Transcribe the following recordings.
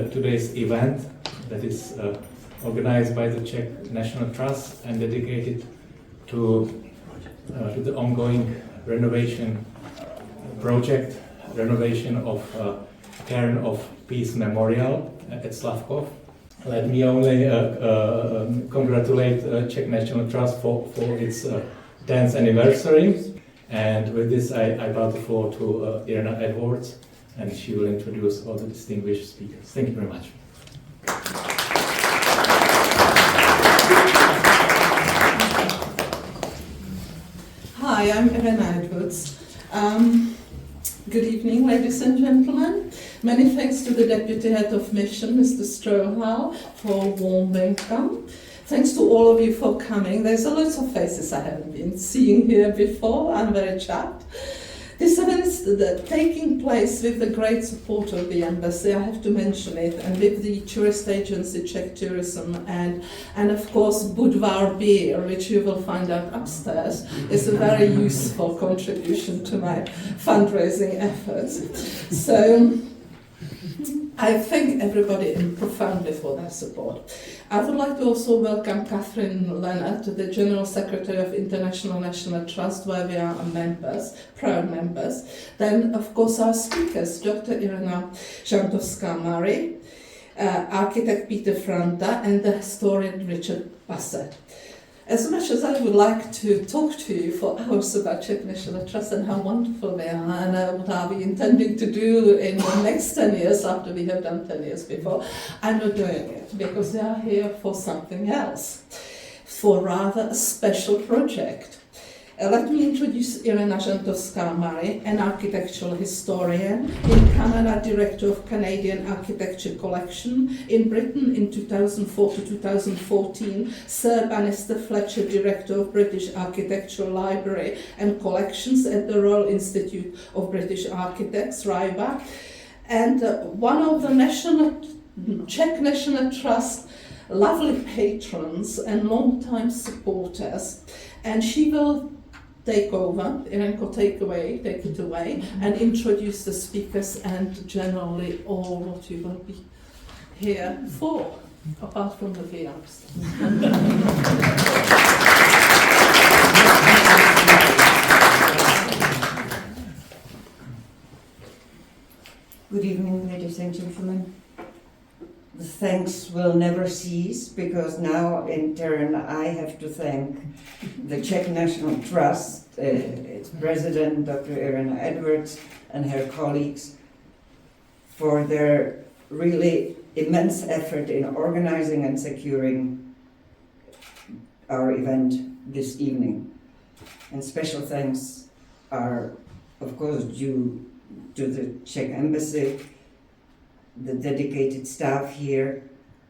Today's event that is organized by the Czech National Trust and dedicated to the ongoing renovation project, renovation of CAIRN of Peace Memorial at Slavkov. Let me only congratulate Czech National Trust for its 10th anniversary. And with this, I pass the floor to Irena Edwards, and she will introduce all the distinguished speakers. Thank you very much. Hi, I'm Irena Edwards. Good evening, ladies and gentlemen. Many thanks to the Deputy Head of Mission, Mr. Strohal, for a warm welcome. Thanks to all of you for coming. There's a lot of faces I haven't been seeing here before. I'm very chuffed. This event is taking place with the great support of the embassy, I have to mention it, and with the tourist agency Czech Tourism and of course Budvar Beer, which you will find out upstairs, is a very useful contribution to my fundraising efforts. So I thank everybody profoundly for their support. I would like to also welcome Catherine Leonard, the General Secretary of International National Trust, where we are members, proud members. Then, of course, our speakers, Dr. Irena Žantovská-Mary, architect Peter Franta, and the historian Richard Bassett. As much as I would like to talk to you for hours about Czech National Trust and how wonderful they are, and what are we intending to do in the next 10 years after we have done 10 years before, I'm not doing it because they are here for something else, for rather a special project. Let me introduce Irena Žantovská-Mary, an architectural historian, in Canada Director of Canadian Architecture Collection, in Britain in 2004 to 2014, Sir Bannister Fletcher Director of British Architectural Library and Collections at the Royal Institute of British Architects, RIBA, and one of the Czech National Trust lovely patrons and long-time supporters, and she will take over, Irenko, take it away, and introduce the speakers and generally all what you will be here for, apart from the VRs. Good evening, ladies and gentlemen. The thanks will never cease, because now in turn I have to thank the Czech National Trust, its president, Dr. Irena Edwards, and her colleagues for their really immense effort in organizing and securing our event this evening. And special thanks are, of course, due to the Czech Embassy, the dedicated staff here,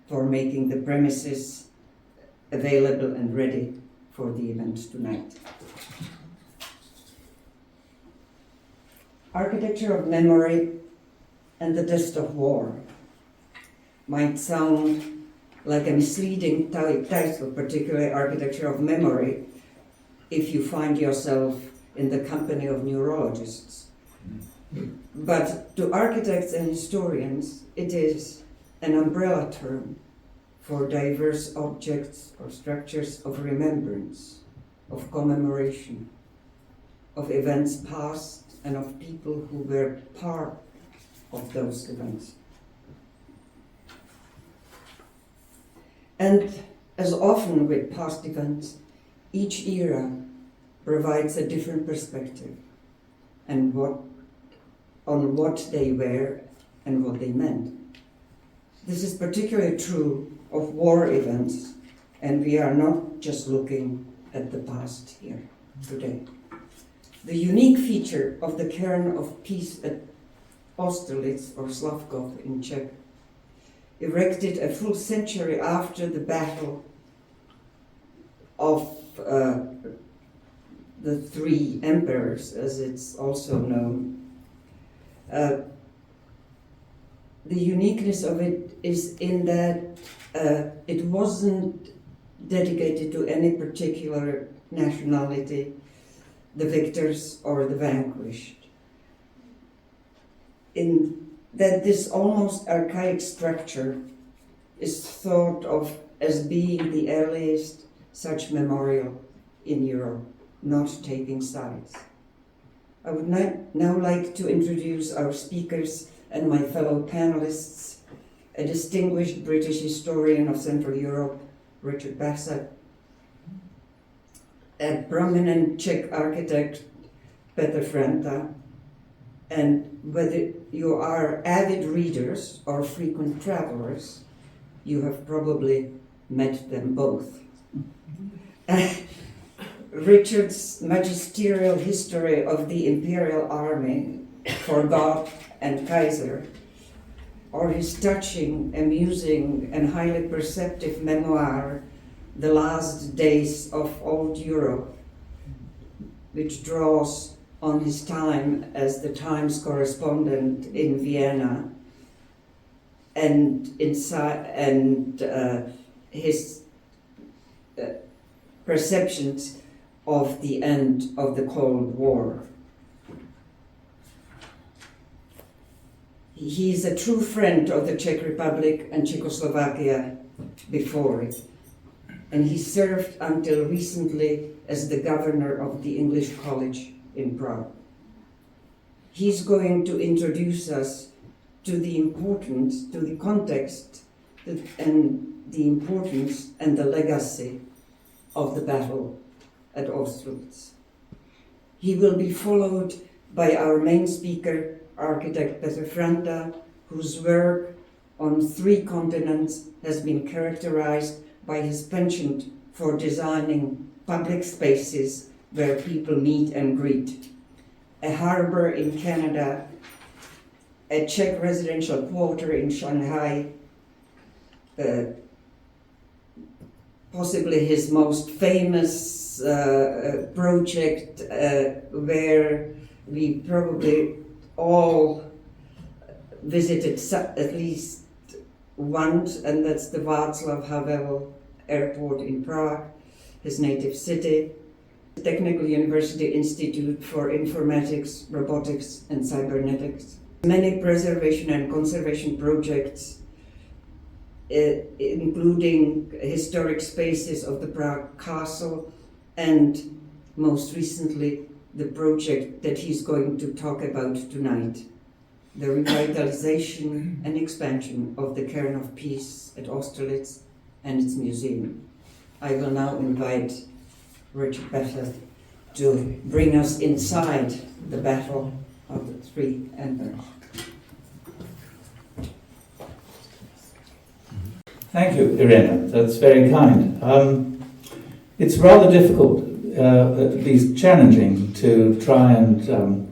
for making the premises available and ready for the event tonight. Architecture of memory and the dust of war might sound like a misleading title, particularly architecture of memory, if you find yourself in the company of neurologists. But to architects and historians, it is an umbrella term for diverse objects or structures of remembrance, of commemoration, of events past and of people who were part of those events. And as often with past events, each era provides a different perspective and on what they were and what they meant. This is particularly true of war events, and we are not just looking at the past here today. The unique feature of the CAIRN of Peace at Austerlitz, or Slavkov in Czech, erected a full century after the battle of the three emperors, as it's also known. The uniqueness of it is in that it wasn't dedicated to any particular nationality, the victors or the vanquished. In that this almost archaic structure is thought of as being the earliest such memorial in Europe, not taking sides. I would now like to introduce our speakers and my fellow panelists, a distinguished British historian of Central Europe, Richard Bassett, a prominent Czech architect, Petr Franta, and whether you are avid readers or frequent travelers, you have probably met them both. Richard's magisterial history of the Imperial Army for God and Kaiser, or his touching, amusing, and highly perceptive memoir, The Last Days of Old Europe, which draws on his time as the Times correspondent in Vienna and his perceptions of the end of the Cold War. He is a true friend of the Czech Republic and Czechoslovakia before it, and he served until recently as the governor of the English College in Prague. He's going to introduce us to the importance, to the context, and the importance and the legacy of the battle at Austerlitz. He will be followed by our main speaker, architect Petr Franta, whose work on 3 continents has been characterized by his penchant for designing public spaces where people meet and greet. A harbor in Canada, a Czech residential quarter in Shanghai, possibly his most famous project where we probably all visited at least once, and that's the Václav Havel Airport in Prague, his native city, the Technical University Institute for Informatics, Robotics and Cybernetics. Many preservation and conservation projects, including historic spaces of the Prague Castle, and most recently the project that he's going to talk about tonight, the revitalization and expansion of the CAIRN of Peace at Austerlitz and its museum. I will now invite Richard Bassett to bring us inside the battle of the 3 emperors. Thank you, Irena. That's very kind. It's rather difficult, at least challenging, to try and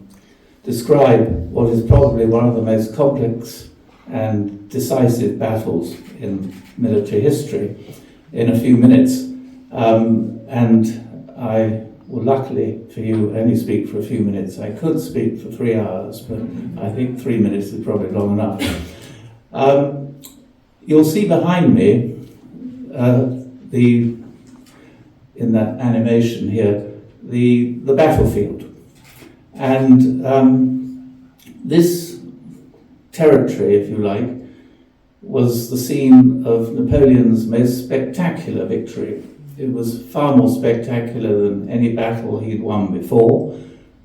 describe what is probably one of the most complex and decisive battles in military history in a few minutes. And I will, luckily for you, only speak for a few minutes. I could speak for 3 hours, but I think 3 minutes is probably long enough. You'll see behind me, in that animation here, the battlefield. And this territory, if you like, was the scene of Napoleon's most spectacular victory. It was far more spectacular than any battle he'd won before,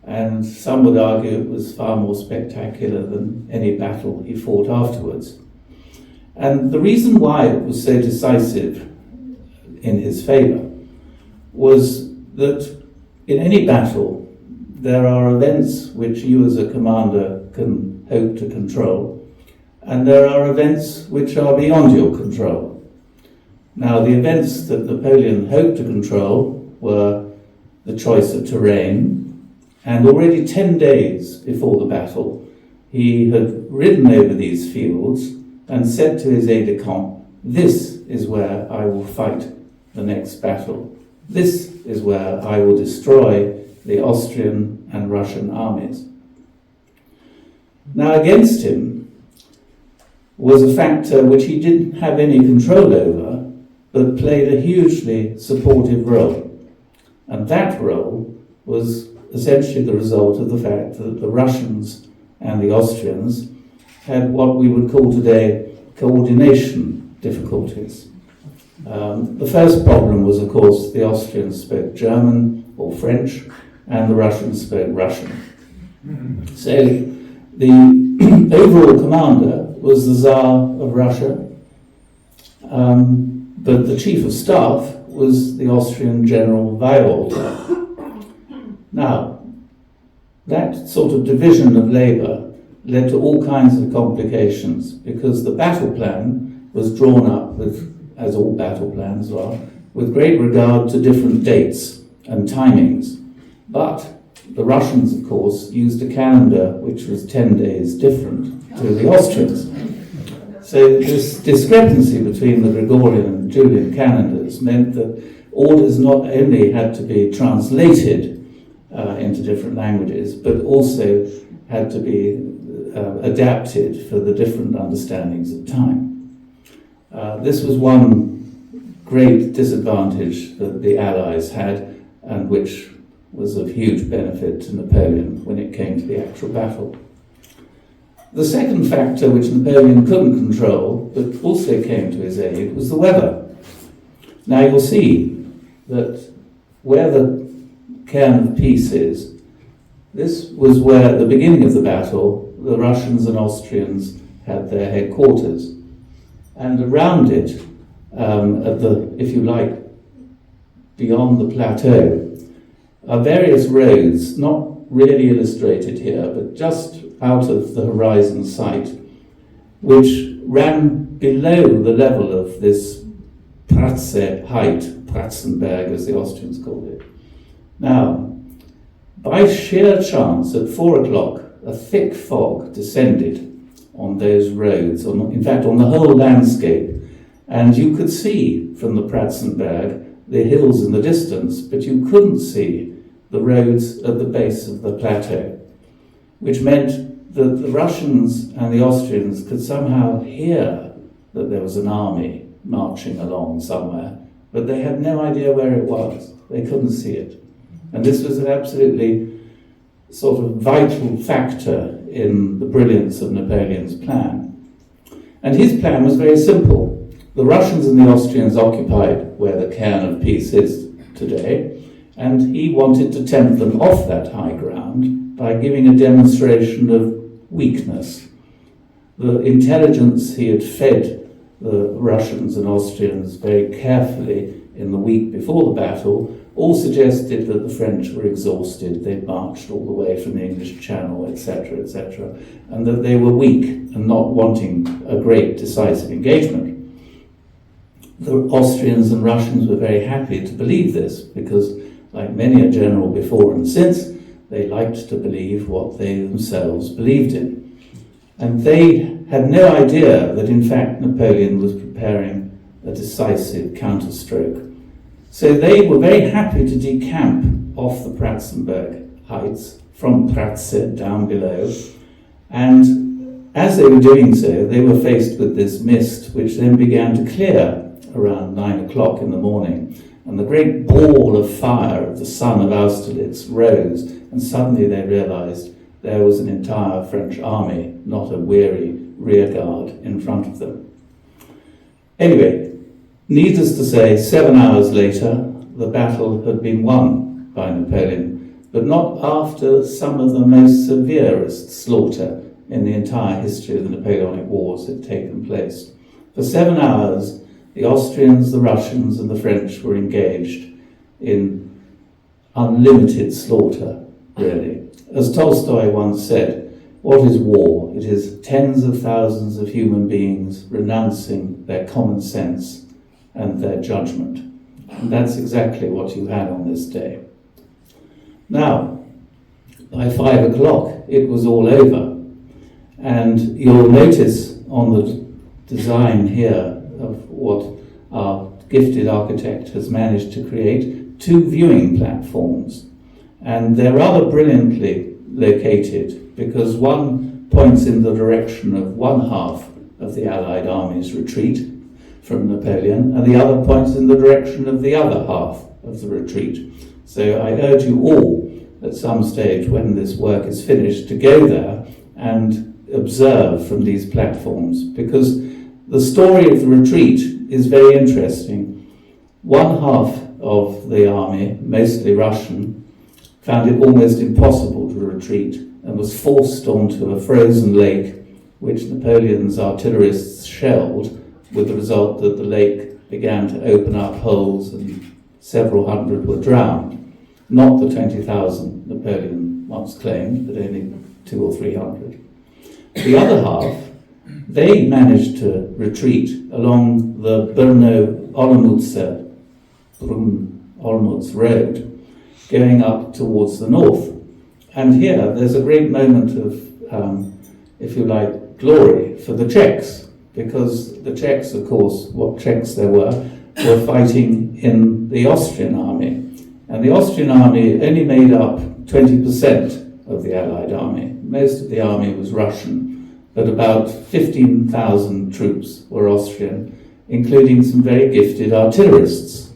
and some would argue it was far more spectacular than any battle he fought afterwards. And the reason why it was so decisive in his favour was that in any battle there are events which you as a commander can hope to control, and there are events which are beyond your control. Now, the events that Napoleon hoped to control were the choice of terrain, and already 10 days before the battle he had ridden over these fields and said to his aide-de-camp, "This is where I will fight the next battle. This is where I will destroy the Austrian and Russian armies." Now, against him was a factor which he didn't have any control over, but played a hugely supportive role. And that role was essentially the result of the fact that the Russians and the Austrians had what we would call today coordination difficulties. The first problem was, of course, the Austrians spoke German or French, and the Russians spoke Russian. So the overall commander was the Tsar of Russia, but the chief of staff was the Austrian General Weyraucher. Now, that sort of division of labour led to all kinds of complications because the battle plan was drawn up with, as all battle plans are, with great regard to different dates and timings. But the Russians, of course, used a calendar which was 10 days different to the Austrians. So this discrepancy between the Gregorian and Julian calendars meant that orders not only had to be translated into different languages, but also had to be adapted for the different understandings of time. This was one great disadvantage that the Allies had, and which was of huge benefit to Napoleon when it came to the actual battle. The second factor which Napoleon couldn't control, but also came to his aid, was the weather. Now you'll see that where the cairn of peace is, this was where at the beginning of the battle the Russians and Austrians had their headquarters. And around it, at the, if you like, beyond the plateau, are various roads, not really illustrated here, but just out of the horizon sight, which ran below the level of this Pratze height, Pratzenberg as the Austrians called it. Now, by sheer chance, at 4 o'clock, a thick fog descended on those roads, in fact on the whole landscape, and you could see from the Pratzenberg the hills in the distance, but you couldn't see the roads at the base of the plateau, which meant that the Russians and the Austrians could somehow hear that there was an army marching along somewhere, but they had no idea where it was. They couldn't see it. And this was an absolutely sort of vital factor in the brilliance of Napoleon's plan. And his plan was very simple. The Russians and the Austrians occupied where the cairn of peace is today, and he wanted to tempt them off that high ground by giving a demonstration of weakness. The intelligence he had fed the Russians and Austrians very carefully in the week before the battle all suggested that the French were exhausted, they'd marched all the way from the English Channel, etc., and that they were weak and not wanting a great decisive engagement. The Austrians and Russians were very happy to believe this because, like many a general before and since, they liked to believe what they themselves believed in. And they had no idea that in fact Napoleon was preparing a decisive counterstroke. So they were very happy to decamp off the Pratzenberg heights, from Pratze down below, and as they were doing so, they were faced with this mist, which then began to clear around 9 o'clock in the morning, and the great ball of fire of the sun of Austerlitz rose, and suddenly they realized there was an entire French army, not a weary rearguard in front of them. Anyway, needless to say, 7 hours later, the battle had been won by Napoleon, but not after some of the most severest slaughter in the entire history of the Napoleonic Wars had taken place. For 7 hours, the Austrians, the Russians, and the French were engaged in unlimited slaughter, really. As Tolstoy once said, what is war? It is tens of thousands of human beings renouncing their common sense and their judgment. And that's exactly what you had on this day. Now, by 5 o'clock, it was all over. And you'll notice on the design here of what our gifted architect has managed to create, 2 viewing platforms. And they're rather brilliantly located because one points in the direction of one half of the Allied army's retreat from Napoleon, and the other points in the direction of the other half of the retreat. So I urge you all, at some stage when this work is finished, to go there and observe from these platforms, because the story of the retreat is very interesting. One half of the army, mostly Russian, found it almost impossible to retreat and was forced onto a frozen lake which Napoleon's artillerists shelled, with the result that the lake began to open up holes and several hundred were drowned. Not the 20,000 Napoleon once claimed, but only 200 or 300. The other half, they managed to retreat along the Brno-Olomouc road, going up towards the north. And here there's a great moment of, if you like, glory for the Czechs, because the Czechs, of course, what Czechs there were fighting in the Austrian army. And the Austrian army only made up 20% of the Allied army. Most of the army was Russian, but about 15,000 troops were Austrian, including some very gifted artillerists.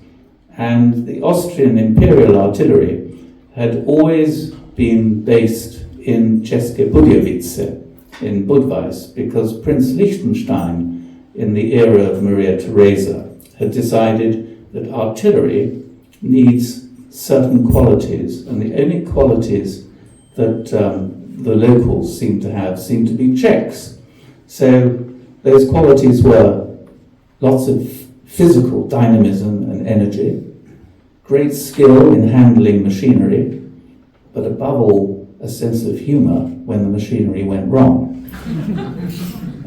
And the Austrian Imperial Artillery had always been based in České Budějovice, in Budweis, because Prince Liechtenstein, in the era of Maria Theresa, had decided that artillery needs certain qualities, and the only qualities that the locals seem to be Czechs. So those qualities were lots of physical dynamism and energy, great skill in handling machinery, but above all, a sense of humour when the machinery went wrong.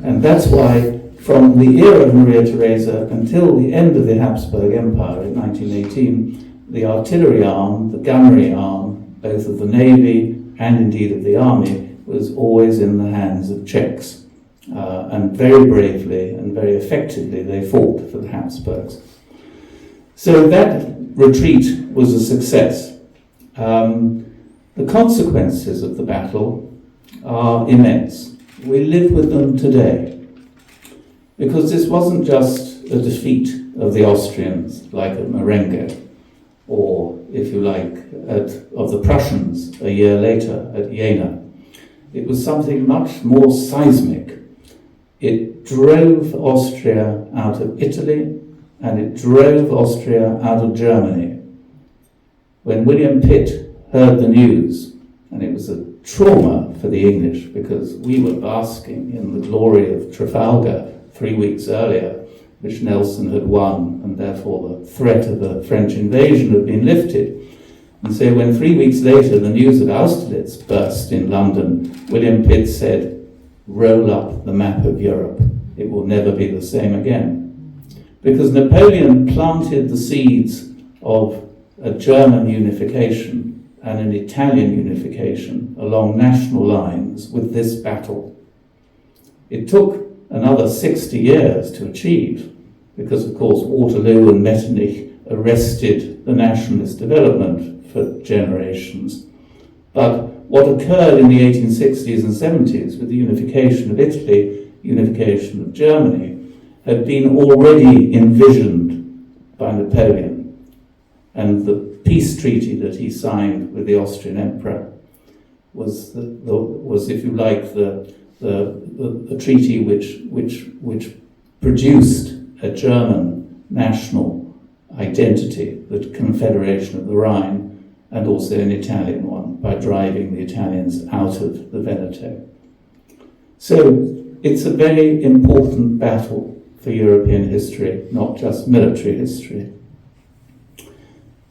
And that's why, from the era of Maria Theresa until the end of the Habsburg Empire in 1918, the artillery arm, the gunnery arm, both of the navy and indeed of the army, was always in the hands of Czechs. And very bravely and very effectively they fought for the Habsburgs. So that retreat was a success. The consequences of the battle are immense. We live with them today, because this wasn't just a defeat of the Austrians, like at Marengo, or, if you like, of the Prussians a year later at Jena. It was something much more seismic. It drove Austria out of Italy, and it drove Austria out of Germany. When William Pitt heard the news, and it was a trauma for the English, because we were basking in the glory of Trafalgar 3 weeks earlier, which Nelson had won, and therefore the threat of a French invasion had been lifted. And so when 3 weeks later the news of Austerlitz burst in London, William Pitt said, "Roll up the map of Europe. It will never be the same again." Because Napoleon planted the seeds of a German unification and an Italian unification along national lines with this battle. It took another 60 years to achieve, because of course Waterloo and Metternich arrested the nationalist development for generations. But what occurred in the 1860s and 70s with the unification of Italy, unification of Germany, had been already envisioned by Napoleon. And the peace treaty that he signed with the Austrian emperor was, if you like, the treaty which produced a German national identity, the Confederation of the Rhine, and also an Italian one, by driving the Italians out of the Veneto. So it's a very important battle for European history, not just military history.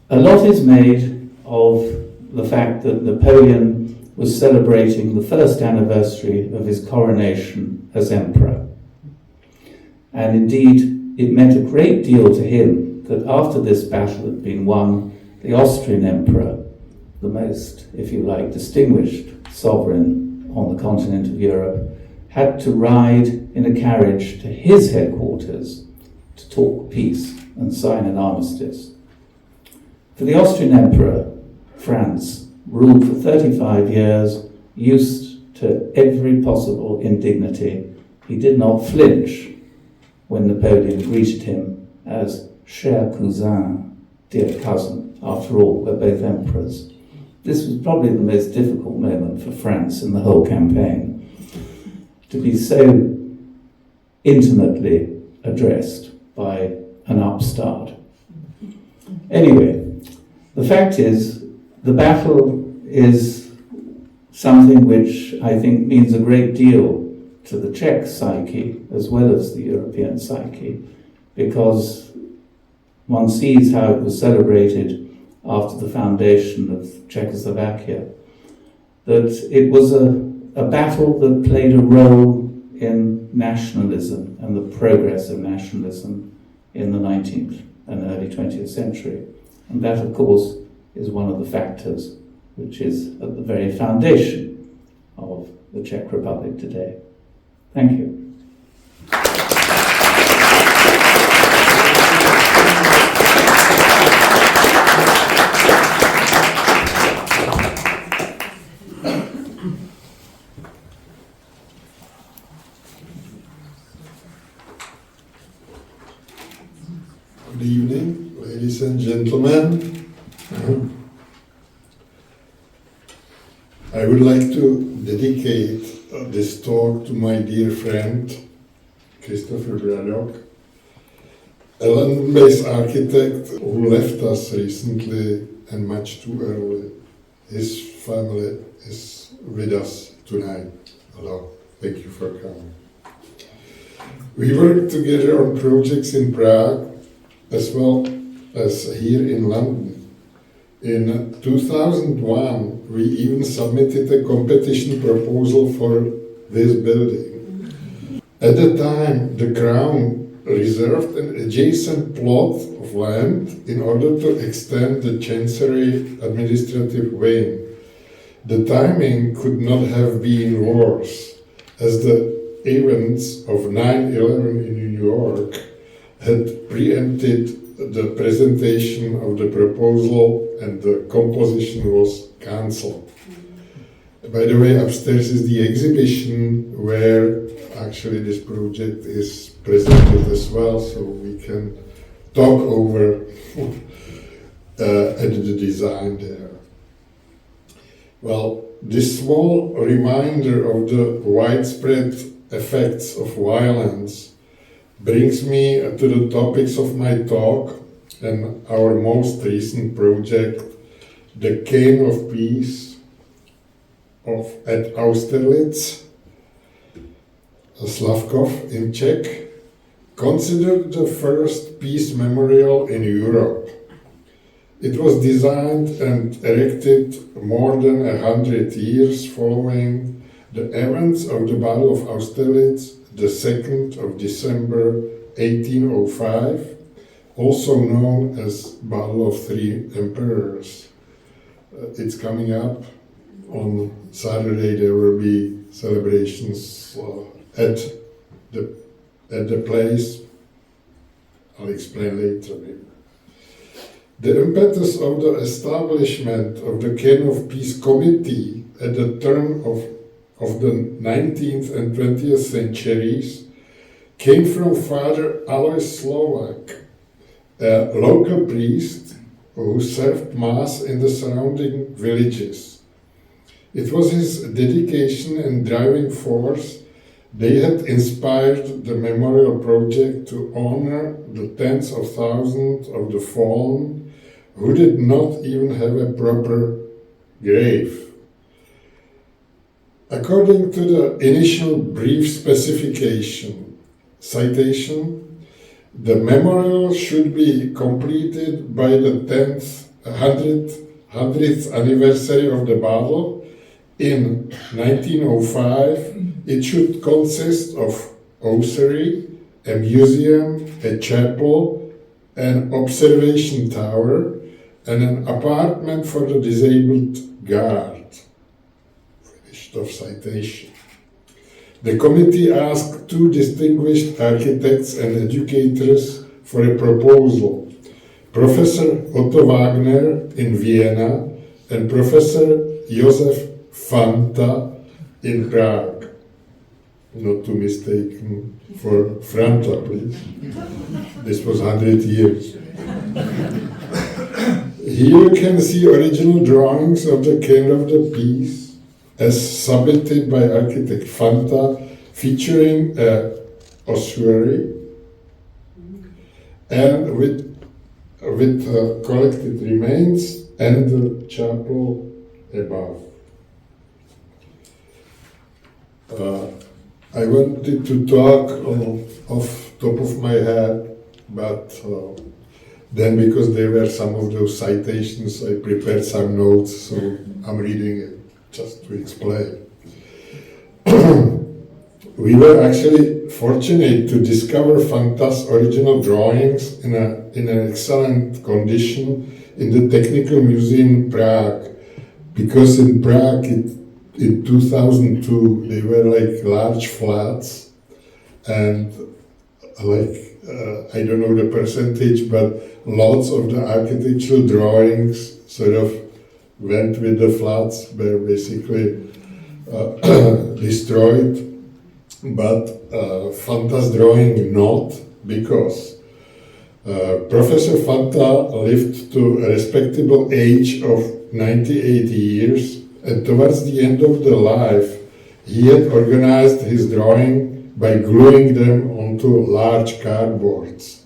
A lot is made of the fact that Napoleon was celebrating the first anniversary of his coronation as emperor. And indeed, it meant a great deal to him that after this battle had been won, the Austrian emperor, the most, if you like, distinguished sovereign on the continent of Europe, had to ride in a carriage to his headquarters to talk peace and sign an armistice. For the Austrian emperor, Franz ruled for 35 years, used to every possible indignity. He did not flinch when Napoleon greeted him as cher cousin, dear cousin. After all, we're both emperors. This was probably the most difficult moment for France in the whole campaign. to be so intimately addressed by an upstart. Anyway, the fact is, the battle is something which I think means a great deal to the Czech psyche as well as the European psyche, because one sees how it was celebrated after the foundation of Czechoslovakia, that it was a battle that played a role in nationalism and the progress of nationalism in the 19th and early 20th century. And that, of course, is one of the factors which is at the very foundation of the Czech Republic today. Thank you. Good evening, ladies and gentlemen. I would like to dedicate this talk to my dear friend, Christopher Braddock, a London-based architect who left us recently and much too early. His family is with us tonight. Hello, thank you for coming. We worked together on projects in Prague as well as here in London. In 2001, we even submitted a competition proposal for this building. At the time, the Crown reserved an adjacent plot of land in order to extend the Chancery administrative wing. The timing could not have been worse, as the events of 9/11 in New York had preempted the presentation of the proposal and the composition was cancelled. By the way, upstairs is the exhibition where actually this project is presented as well, so we can talk over at the design there. Well, this small reminder of the widespread effects of violence brings me to the topics of my talk and our most recent project, the CAIRN of Peace at Austerlitz, Slavkov in Czech, considered the first peace memorial in Europe. It was designed and erected more than 100 years following the events of the Battle of Austerlitz, the 2nd of December 1805, also known as Battle of Three Emperors. It's coming up on Saturday. There will be celebrations at the place. I'll explain later. The impetus of the establishment of the CAIRN of Peace Committee at the turn of the 19th and 20th centuries came from Father Alois Slovak, a local priest who served Mass in the surrounding villages. It was his dedication and driving force they had inspired the memorial project to honor the tens of thousands of the fallen who did not even have a proper grave. According to the initial brief citation, the memorial should be completed by the 100th anniversary of the battle. In 1905, it should consist of ossuary, a museum, a chapel, an observation tower, and an apartment for the disabled guard. Of citation. The committee asked two distinguished architects and educators for a proposal, Professor Otto Wagner in Vienna and Professor Josef Fanta in Prague. Not to mistaken for Franta, please. This was 100 years. Here you can see original drawings of the CAIRN of the Peace, as submitted by architect Fanta featuring a ossuary and with collected remains and the chapel above. I wanted to talk off top of my head, but then because there were some of those citations, I prepared some notes, so I'm reading it just to explain. We were actually fortunate to discover Fanta's original drawings in an excellent condition in the Technical Museum in Prague, because in Prague in 2002 they were like large flats, and like I don't know the percentage, but lots of the architectural drawings sort of went with the flats, were basically destroyed. But Fanta's drawing not, because Professor Fanta lived to a respectable age of 98 years, and towards the end of the life he had organized his drawing by gluing them onto large cardboards.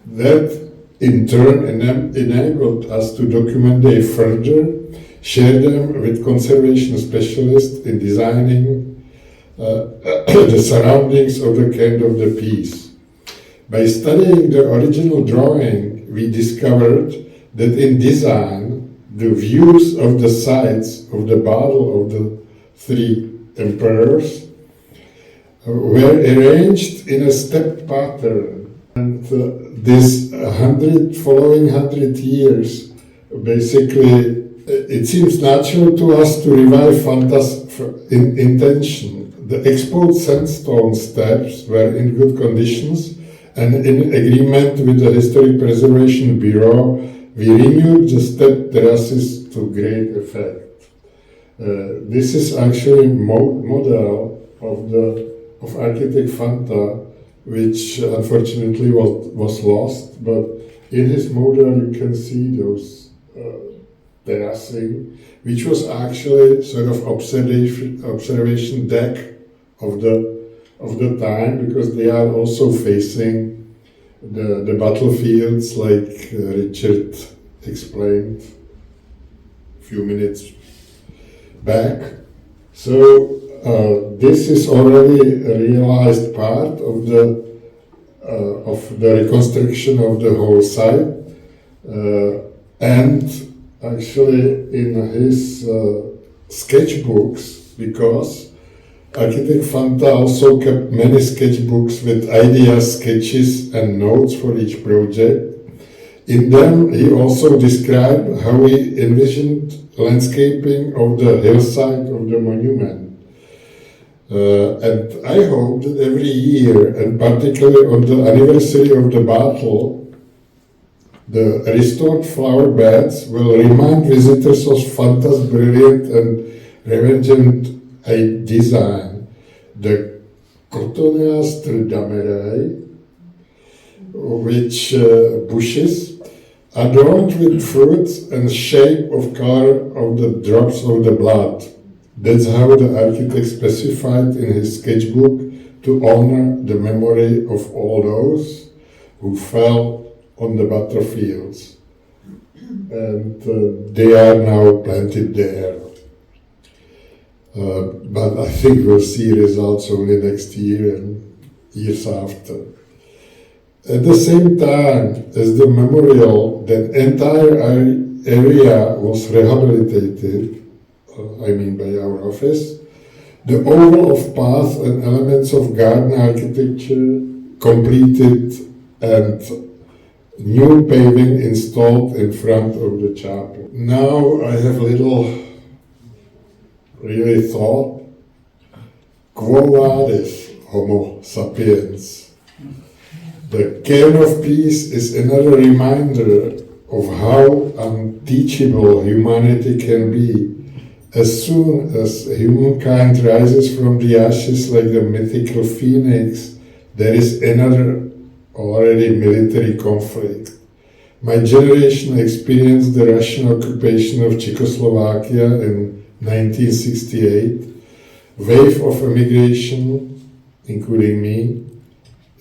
That in turn enabled us to document them further, share them with conservation specialists in designing the surroundings of the kind of the piece. By studying the original drawing, we discovered that in design, the views of the sides of the battle of the three emperors were arranged in a step pattern. And this following 100 years, basically, it seems natural to us to revive Fanta's intention. The exposed sandstone steps were in good conditions, and in agreement with the Historic Preservation Bureau, we renewed the step terraces to great effect. This is actually model of architect Fanta, which unfortunately was lost, but in his model you can see those terracing, which was actually sort of observation deck of the time, because they are also facing the battlefields, like Richard explained a few minutes back. So this is already a realized part of the reconstruction of the whole site, and actually in his sketchbooks, because architect Fanta also kept many sketchbooks with ideas, sketches and notes for each project. In them he also described how he envisioned landscaping of the hillside of the monument. And I hope that every year, and particularly on the anniversary of the battle, the restored flower beds will remind visitors of Fanta's brilliant and revengeant design. The Cotoneaster damerai, which bushes, adorned with fruits and shape of color of the drops of the blood. That's how the architect specified in his sketchbook to honor the memory of all those who fell on the battlefields. And they are now planted there. But I think we'll see results only next year and years after. At the same time as the memorial, that entire area was rehabilitated, by our office. The oval of path and elements of garden architecture completed, and new paving installed in front of the chapel. Now I have really thought, quo vadis homo sapiens? The cairn of peace is another reminder of how unteachable humanity can be. As soon as humankind rises from the ashes like the mythical phoenix, there is another already military conflict. My generation experienced the Russian occupation of Czechoslovakia in 1968, wave of immigration, including me,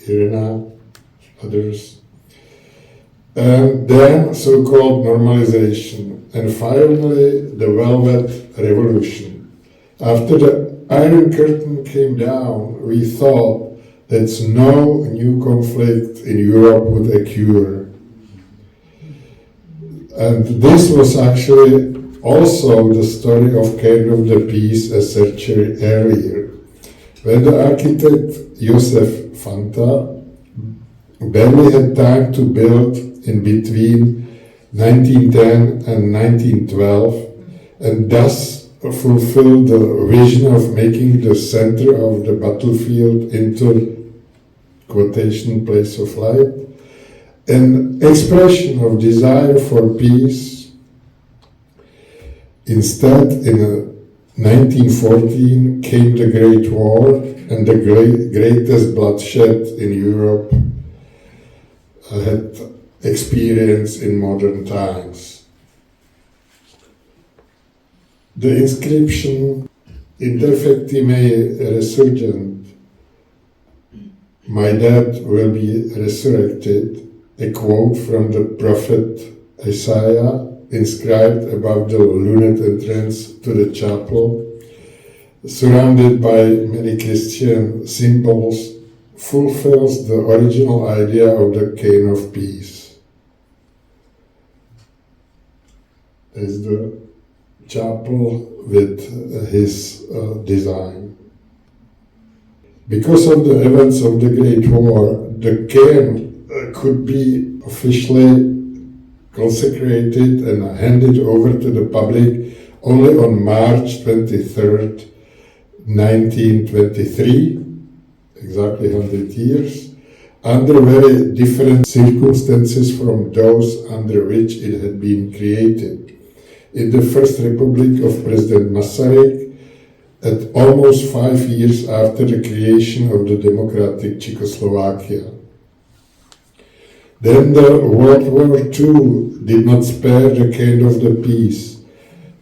Irina, others, and then so-called normalization, and finally the Velvet Revolution. After the Iron Curtain came down, we thought that no new conflict in Europe would occur. And this was actually also the story of Cairn of the Peace a century earlier, when the architect Josef Fanta barely had time to build in between 1910 and 1912, and thus fulfill the vision of making the center of the battlefield into quotation place of light, an expression of desire for peace. Instead, in 1914 came the Great War and the greatest bloodshed in Europe had experienced in modern times. The inscription Interfecti mei resurgent, my dead will be resurrected, a quote from the prophet Isaiah, inscribed above the lunette entrance to the chapel, surrounded by many Christian symbols, fulfills the original idea of the Cairn of Peace. There's the chapel with his design. Because of the events of the Great War, the cairn could be officially consecrated and handed over to the public only on March 23rd, 1923, exactly 100 years, under very different circumstances from those under which it had been created. In the First Republic of President Masaryk, at almost 5 years after the creation of the democratic Czechoslovakia. Then the World War II did not spare the Cairn of the Peace.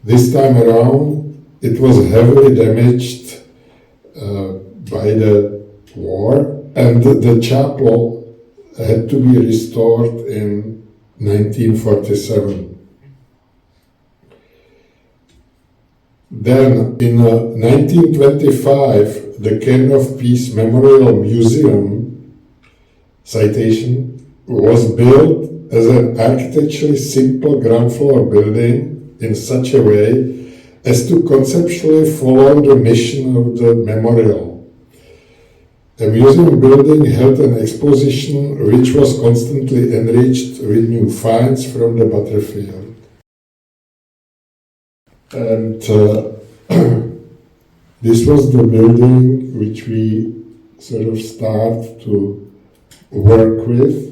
This time around, it was heavily damaged by the war, and the chapel had to be restored in 1947. Then, in 1925, the Cairn of Peace Memorial Museum, citation, was built as an architecturally simple ground floor building in such a way as to conceptually follow the mission of the memorial. The museum building held an exposition which was constantly enriched with new finds from the battlefield. And this was the building which we sort of start to work with.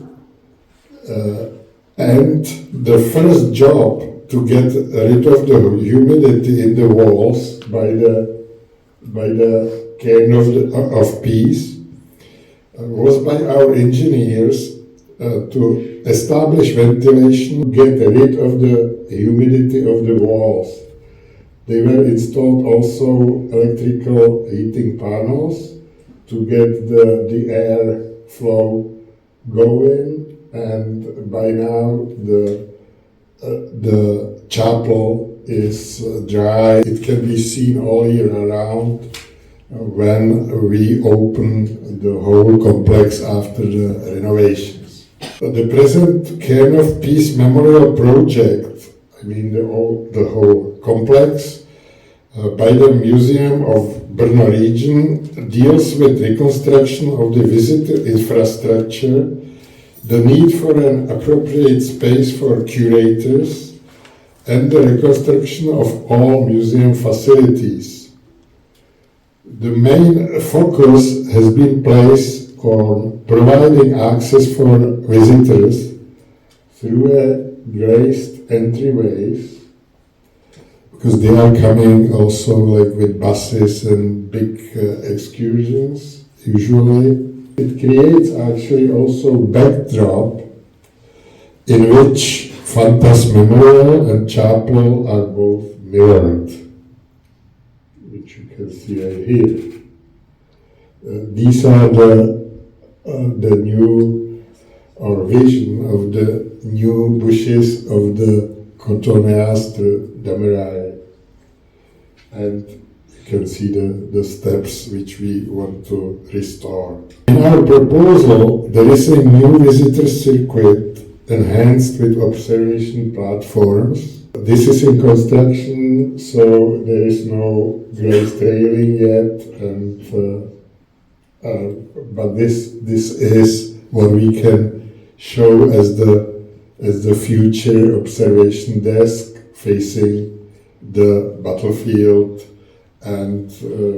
And the first job to get rid of the humidity in the walls by the Cairn of Peace was by our engineers to establish ventilation, get rid of the humidity of the walls. They were installed also electrical heating panels to get the air flow going, and by now the chapel is dry. It can be seen all year around when we open the whole complex after the renovations. The present Cairn of Peace Memorial Project, I mean the whole complex, by the Museum of Brno region, deals with reconstruction of the visitor infrastructure, the need for an appropriate space for curators, and the reconstruction of all museum facilities. The main focus has been placed on providing access for visitors through a glazed entryways, because they are coming also like with buses and big excursions usually. It creates actually also backdrop in which Fanta's memorial and chapel are both mirrored, which which you can see right here. These are the new, or vision of the new bushes of the Cotoneaster damerae. And you can see the steps which we want to restore. In our proposal, there is a new visitor circuit enhanced with observation platforms. This is in construction, so there is no grace trailing yet, and but this is what we can show as the future observation desk facing the battlefield, and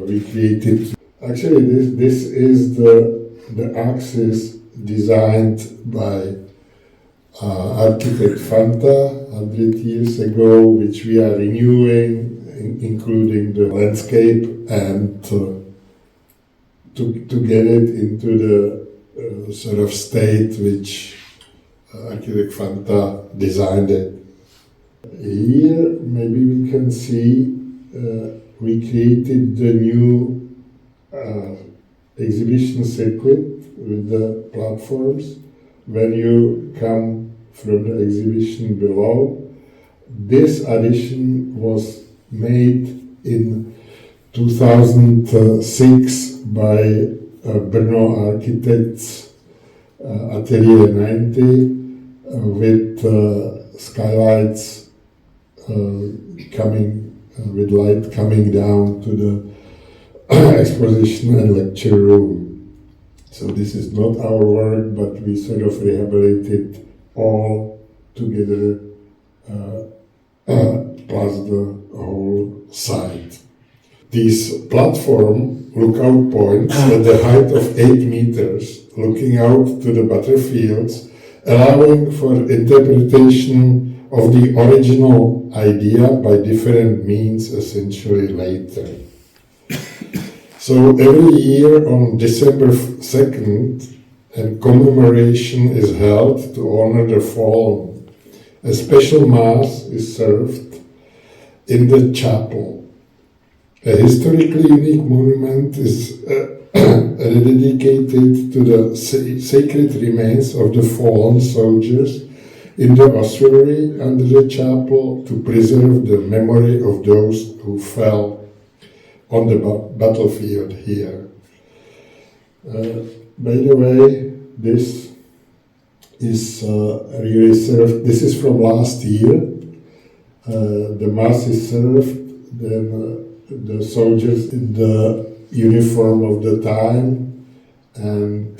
we created. Actually, this is the axis designed by architect Fanta 100 years ago, which we are renewing, including the landscape, and to get it into the sort of state which architect Fanta designed it. Here, maybe we can see we created the new exhibition circuit with the platforms. When you come from the exhibition below, this addition was made in 2006 by Brno Architects Atelier 90 with skylights coming, with light coming down to the exposition and lecture room. So this is not our work, but we sort of rehabilitated all together plus the whole site. These platform lookout points at the height of 8 meters, looking out to the battlefields, allowing for interpretation of the original idea by different means a century later. So every year on December 2nd, a commemoration is held to honor the fallen. A special mass is served in the chapel. A historically unique monument is dedicated to the sacred remains of the fallen soldiers in the ossuary under the chapel to preserve the memory of those who fell on the battlefield here. By the way, this is really served. This is from last year. The mass is served, then the soldiers in the uniform of the time, and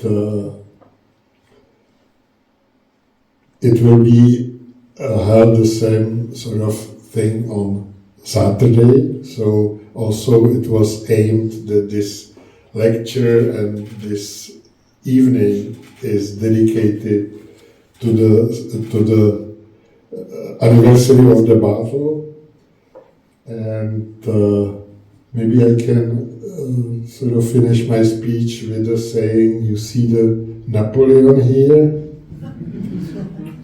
it will be held the same sort of thing on Saturday. So also it was aimed that this lecture and this evening is dedicated to the anniversary of the battle, and maybe I can sort of finish my speech with a saying. You see the Napoleon here?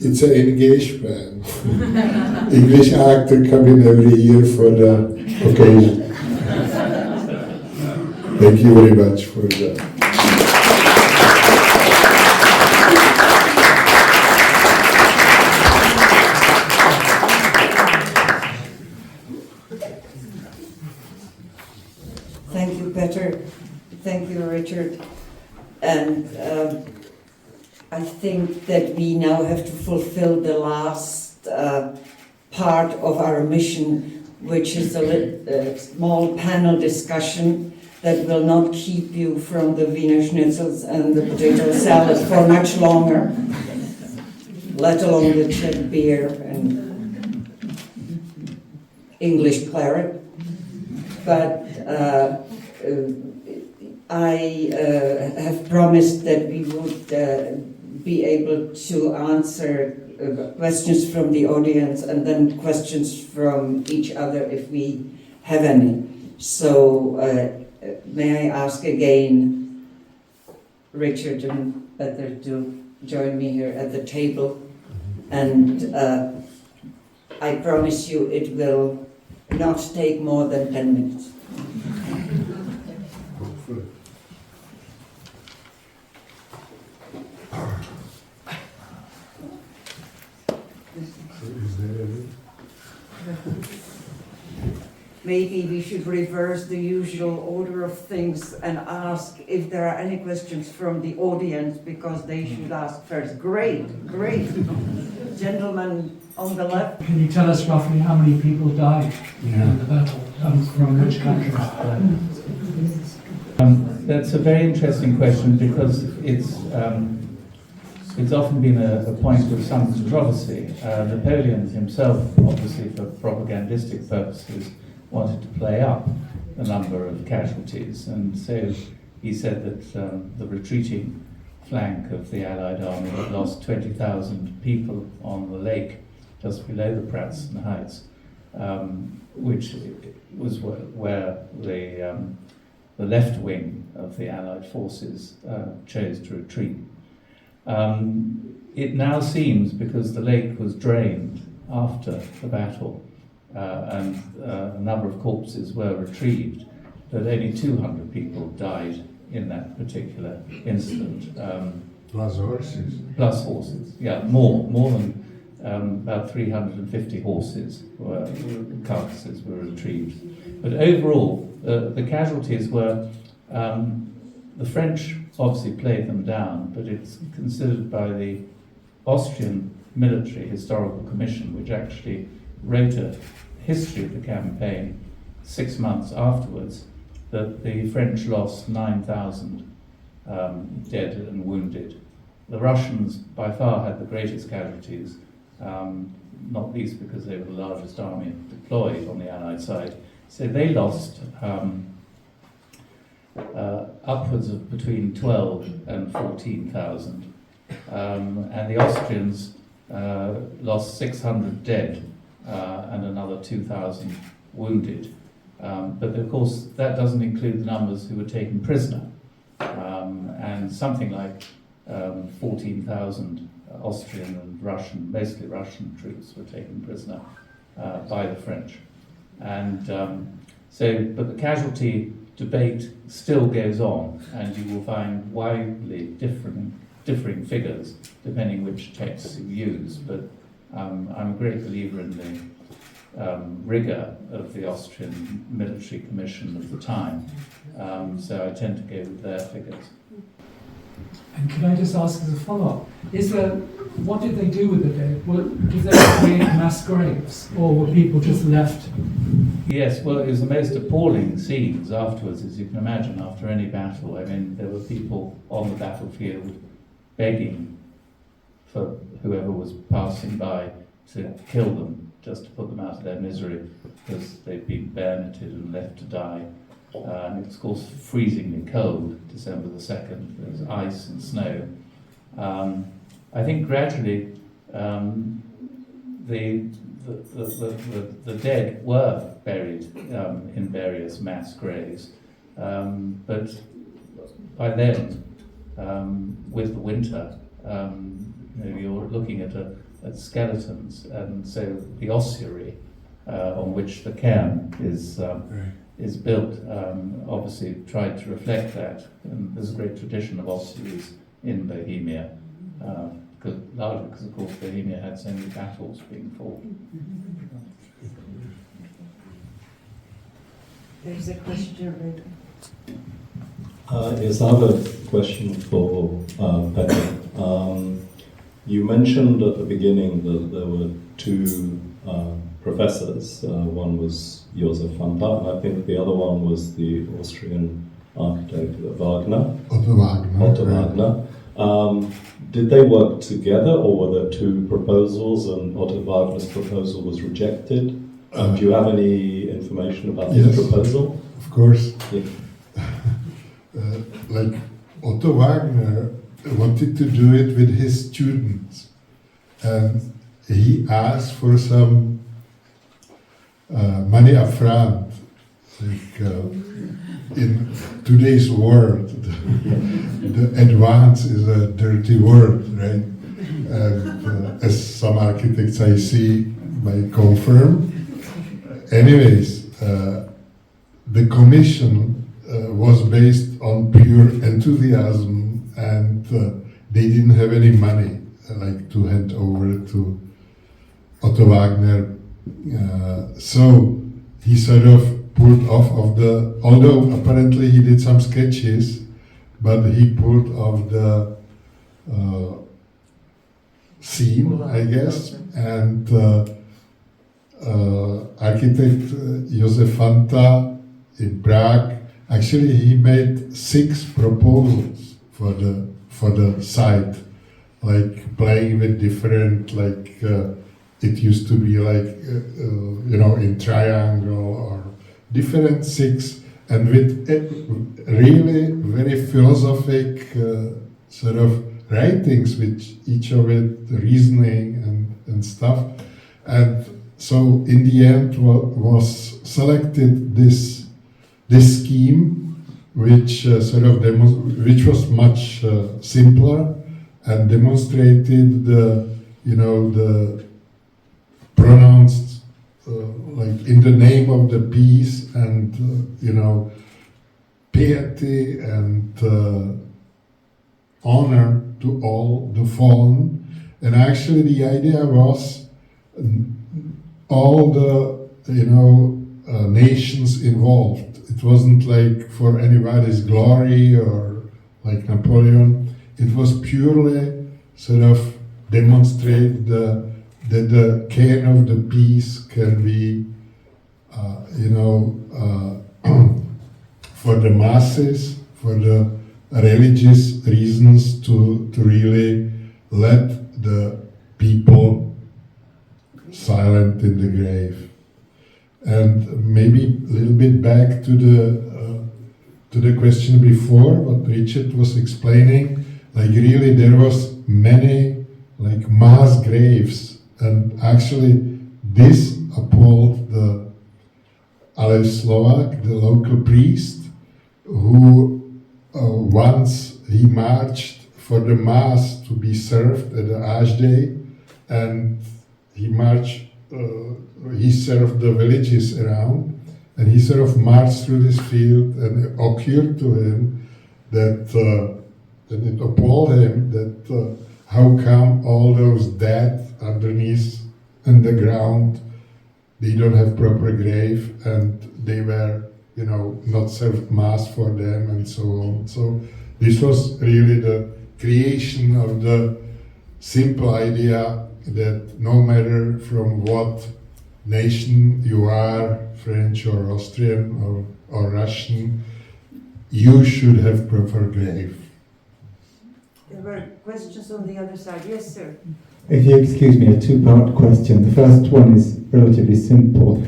It's an English man. English actor coming every year for the occasion. Thank you very much for that. Thank you, Peter. Thank you, Richard. And I think that we now have to fulfill the last part of our mission, which is a small panel discussion that will not keep you from the Wiener Schnitzels and the potato salad for much longer, let alone the Czech beer and English claret. But I have promised that we would be able to answer questions from the audience and then questions from each other if we have any. So may I ask again Richard and Peter to join me here at the table, and I promise you it will not take more than 10 minutes. maybe we should reverse the usual order of things and ask if there are any questions from the audience, because they should ask first. Great. Gentleman on the left. Can you tell us roughly how many people died in the battle, from which countries? That's a very interesting question, because it's often been a point of some controversy. Napoleon himself, obviously for propagandistic purposes, wanted to play up the number of casualties, and so he said that the retreating flank of the Allied army had lost 20,000 people on the lake just below the Pratzen Heights, which was where the left wing of the Allied forces chose to retreat. It now seems, because the lake was drained after the battle and a number of corpses were retrieved, that only 200 people died in that particular incident. Plus horses. Plus horses, yeah, more than about 350 horses carcasses were retrieved. But overall, the casualties were, the French obviously played them down, but it's considered by the Austrian Military Historical Commission, which actually wrote a history of the campaign 6 months afterwards, that the French lost 9,000 dead and wounded. The Russians by far had the greatest casualties, not least because they were the largest army deployed on the Allied side. So they lost upwards of between 12 and 14,000. And the Austrians lost 600 dead and another 2,000 wounded. But of course, that doesn't include the numbers who were taken prisoner. And something like 14,000 Austrian and Russian, mostly Russian troops were taken prisoner by the French. And but the casualty debate still goes on, and you will find widely differing figures depending which texts you use. But I'm a great believer in the rigour of the Austrian Military Commission of the time, so I tend to go with their figures. And can I just ask as a follow-up, what did they do with the dead? Did they create mass graves, or were people just left? Yes, well, it was the most appalling scenes afterwards, as you can imagine, after any battle. I mean, there were people on the battlefield begging for whoever was passing by to kill them, just to put them out of their misery, because they'd been bayoneted and left to die. And it was, of course, freezingly cold, December the 2nd. There was ice and snow. I think gradually the dead were buried in various mass graves, but by then, with the winter, you're looking at skeletons, and so the ossuary on which the cairn is built, obviously tried to reflect that. And there's a great tradition of ossuaries in Bohemia, largely because, of course, Bohemia had so many battles being fought. There's a question. Yes, I have a question for Petr. You mentioned at the beginning that there were two professors. One was Josef van Bach, and I think the other one was the Austrian architect Wagner. Otto Wagner. Did they work together, or were there two proposals and Otto Wagner's proposal was rejected? Do you have any information about his proposal? Of course. Yeah. Like Otto Wagner wanted to do it with his students, and he asked for some money up front. Like in today's world, the advance is a dirty word, right? And as some architects I see might confirm. Anyways, the commission was based on pure enthusiasm, and they didn't have any money like to hand over to Otto Wagner. So he sort of pulled off of the, although apparently he did some sketches, but he pulled off the scene, I guess, and architect Josef Fanta in Prague, actually he made 6 proposals for the site, like playing with different, like it used to be like in triangle or different 6, and with really very philosophic sort of writings, which each of it reasoning and stuff, and so in the end was selected this scheme, which which was much simpler and demonstrated the pronounced like in the name of the peace and piety and honor to all the fallen. And actually the idea was all the nations involved. It wasn't like for anybody's glory or like Napoleon. It was purely sort of demonstrate that the care of the peace can be, for the masses, for the religious reasons to really let the people silent in the grave. And maybe a little bit back to the question before, what Richard was explaining, like really there was many like mass graves, and actually this appalled the Alev Slovak, the local priest, who once he marched for the mass to be served at the Ash Day, and he marched. He served the villages around, and he sort of marched through this field, and it occurred to him that, and it appalled him that how come all those dead underneath in the ground, they don't have proper grave, and they were, not served mass for them, and so on. So this was really the creation of the simple idea that no matter from what nation you are, French or Austrian or Russian, you should have proper grave. There were questions on the other side. Yes, sir. If you excuse me, a 2-part question. The first one is relatively simple,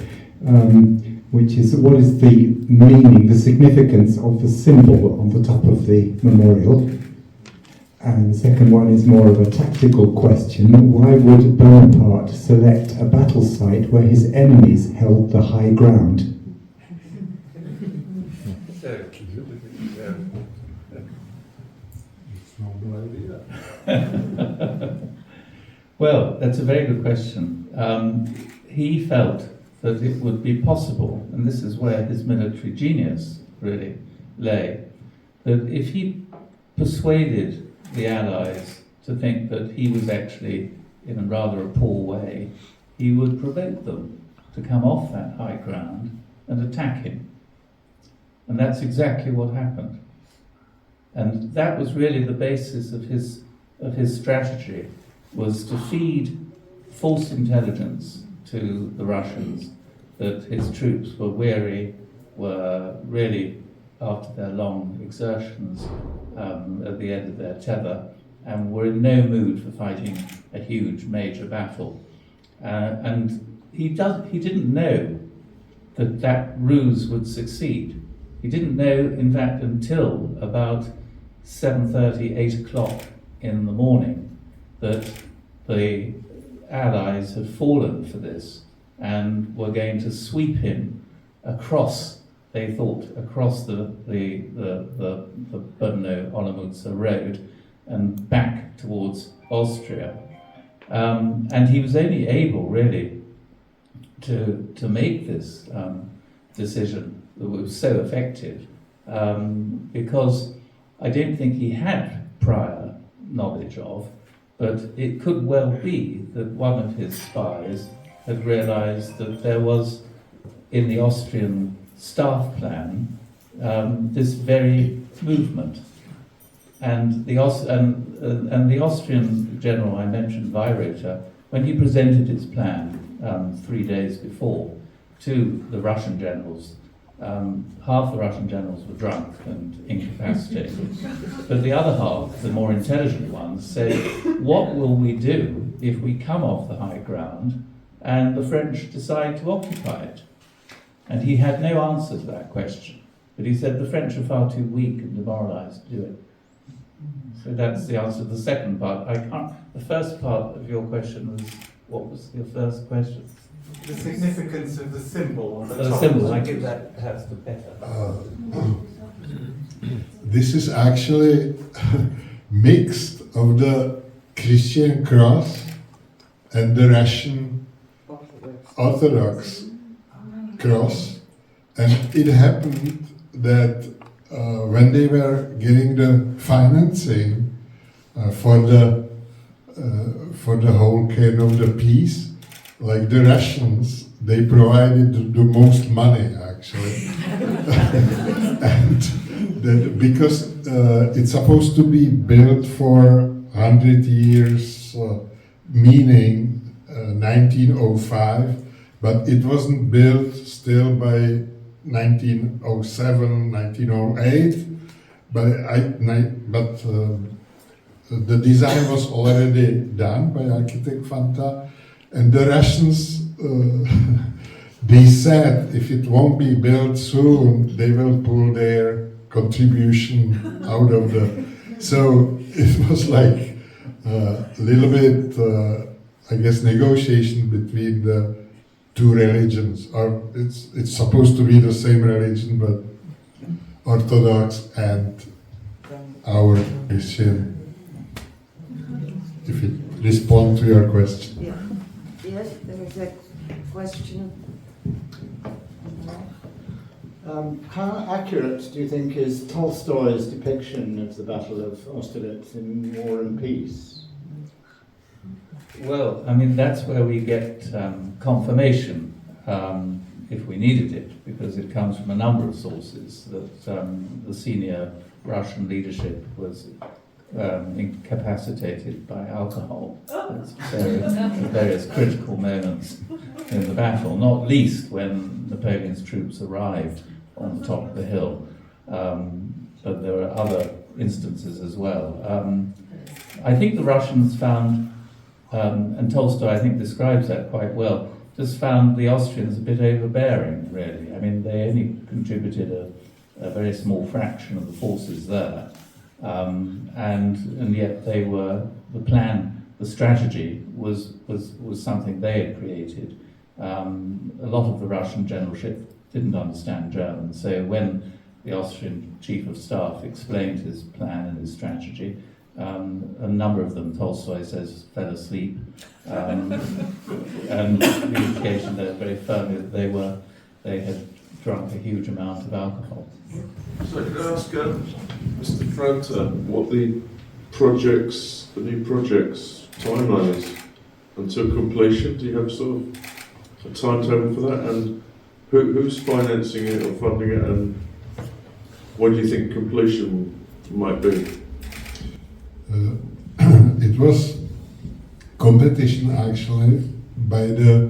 which is what is the meaning, the significance of the symbol on the top of the memorial? And the second one is more of a tactical question. Why would Bonaparte select a battle site where his enemies held the high ground? Well, that's a very good question. He felt that it would be possible, and this is where his military genius really lay, that if he persuaded the Allies to think that he was actually in a rather a poor way, he would provoke them to come off that high ground and attack him. And that's exactly what happened. And that was really the basis of his strategy, was to feed false intelligence to the Russians that his troops were weary, were really, after their long exertions, at the end of their tether, and were in no mood for fighting a huge major battle. And he didn't know that ruse would succeed. He didn't know, in fact, until about 7:30, 8 o'clock in the morning, that the Allies had fallen for this and were going to sweep him across, they thought, across the Brno-Olomouc road and back towards Austria. And he was only able, really, to make this decision that was so effective because I don't think he had prior knowledge of, but it could well be that one of his spies had realized that there was, in the Austrian staff plan this very movement. And the Austrian general I mentioned, Weirother, when he presented his plan 3 days before to the Russian generals, half the Russian generals were drunk and incapacitated, but the other half, the more intelligent ones, said, what will we do if we come off the high ground and the French decide to occupy it? And he had no answer to that question, but he said the French are far too weak and demoralised to do it. So that's the answer to the second part. The first part of your question was, what was your first question? The significance of the symbol on the The top. symbol, I give that perhaps to Peter. This is actually mixed of the Christian cross and the Russian Orthodox cross. And it happened that when they were getting the financing for the whole kind of the piece, like the Russians, they provided the most money actually, and because it's supposed to be built for 100 years, meaning 1905, but it wasn't built still by 1907, 1908, but the design was already done by architect Fanta, and the Russians, they said if it won't be built soon, they will pull their contribution out of the. So it was like a little bit, I guess, negotiation between the two religions, or it's supposed to be the same religion, but Orthodox and our Christian. If it respond to your question. Yeah. Yes, there is a question. How accurate do you think is Tolstoy's depiction of the Battle of Austerlitz in War and Peace? Well, I mean, that's where we get confirmation, if we needed it, because it comes from a number of sources, that the senior Russian leadership was incapacitated by alcohol at various critical moments in the battle, not least when Napoleon's troops arrived on the top of the hill. But there are other instances as well. I think the Russians found, and Tolstoy I think describes that quite well, just found the Austrians a bit overbearing, really. I mean, they only contributed a very small fraction of the forces there. And yet they were, the plan, the strategy was something they had created. A lot of the Russian generalship didn't understand German, so when the Austrian chief of staff explained his plan and his strategy, a number of them, Tolstoy says, fell asleep, and the indication there very firmly that they had drunk a huge amount of alcohol. So could I ask Mr. Franta what the new projects timeline is until completion? Do you have sort of a timetable for that? And who's financing it or funding it? And when do you think completion might be? It was competition actually by the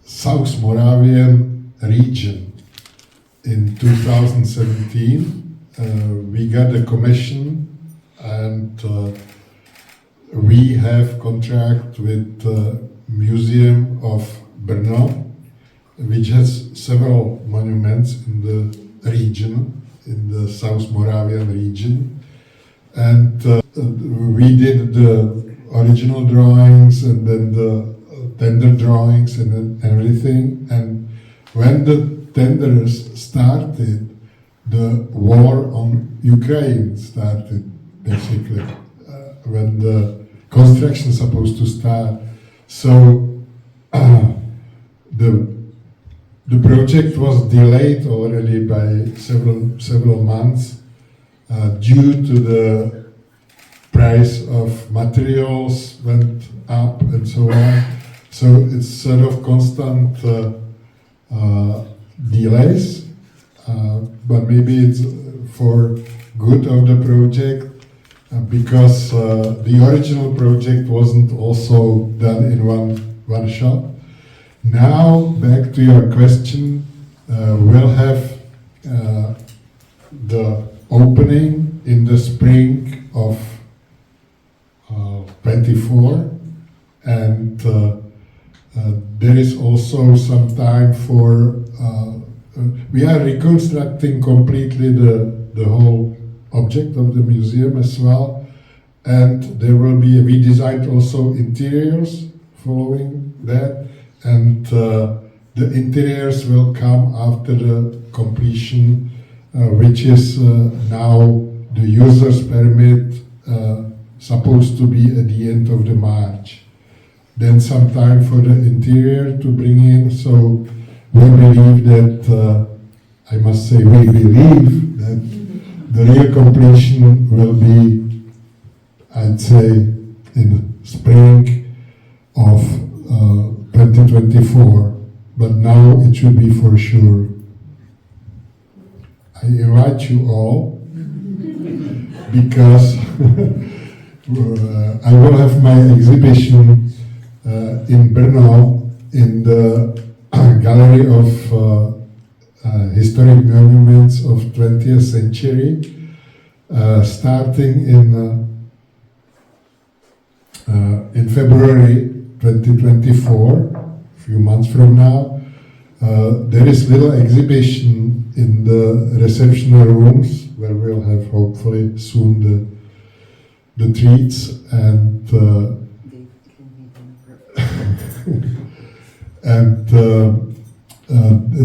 South Moravian region. In 2017, we got a commission, and we have contract with the Museum of Brno, which has several monuments in the region, in the South Moravian region, and we did the original drawings and then the tender drawings and everything. And when the tenders started, the war on Ukraine started, basically, when the construction is supposed to start. So the project was delayed already by several months due to the price of materials went up and so on. So it's sort of constant delays, but maybe it's for good of the project because the original project wasn't also done in one shot. Now, back to your question, we'll have the opening in the spring of 24, and there is also some time for, we are reconstructing completely the whole object of the museum as well, and there will be, we designed also interiors following that, and the interiors will come after the completion, which is now the user's permit supposed to be at the end of the March. Then some time for the interior to bring in, so we believe that, I must say we believe that the real completion will be, I'd say, in spring of 2024, but now it should be for sure. I invite you all because I will have my exhibition in Brno in the Gallery of Historic Monuments of 20th Century, starting in February 2024, a few months from now. There is little exhibition in the reception rooms where we'll have hopefully soon the treats, and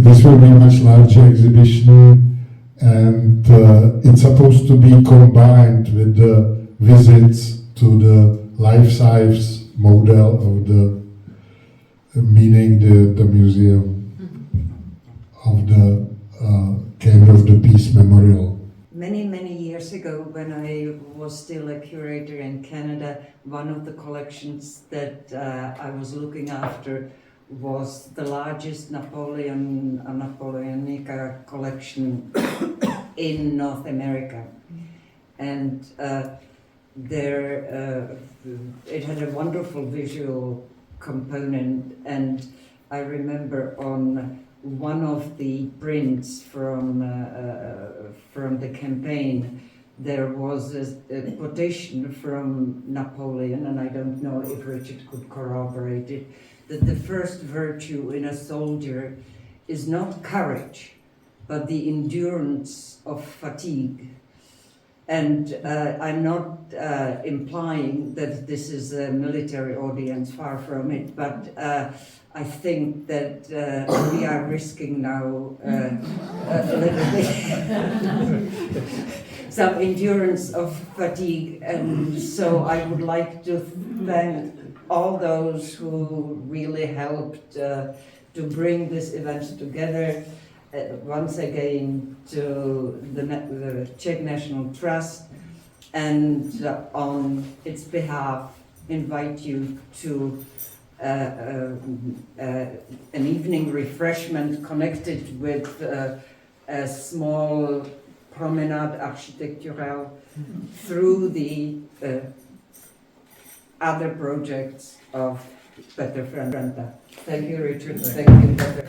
this will be a much larger exhibition, and it's supposed to be combined with the visits to the life-size model of the, meaning the museum of the kind of the Peace Memorial. Many years ago, when I was still a curator in Canada, one of the collections that I was looking after was the largest Napoleonic collection in North America. And it had a wonderful visual component, and I remember on one of the prints from the campaign, there was a quotation from Napoleon, and I don't know if Richard could corroborate it, that the first virtue in a soldier is not courage, but the endurance of fatigue. And I'm not implying that this is a military audience, far from it, but I think that we are risking now a little bit some endurance of fatigue, and so I would like to thank all those who really helped to bring this event together. Once again, to the Czech National Trust, and on its behalf invite you to an evening refreshment connected with a small promenade architectural through the other projects of Peter Franta. Thank you, Richard. Thank you, Peter.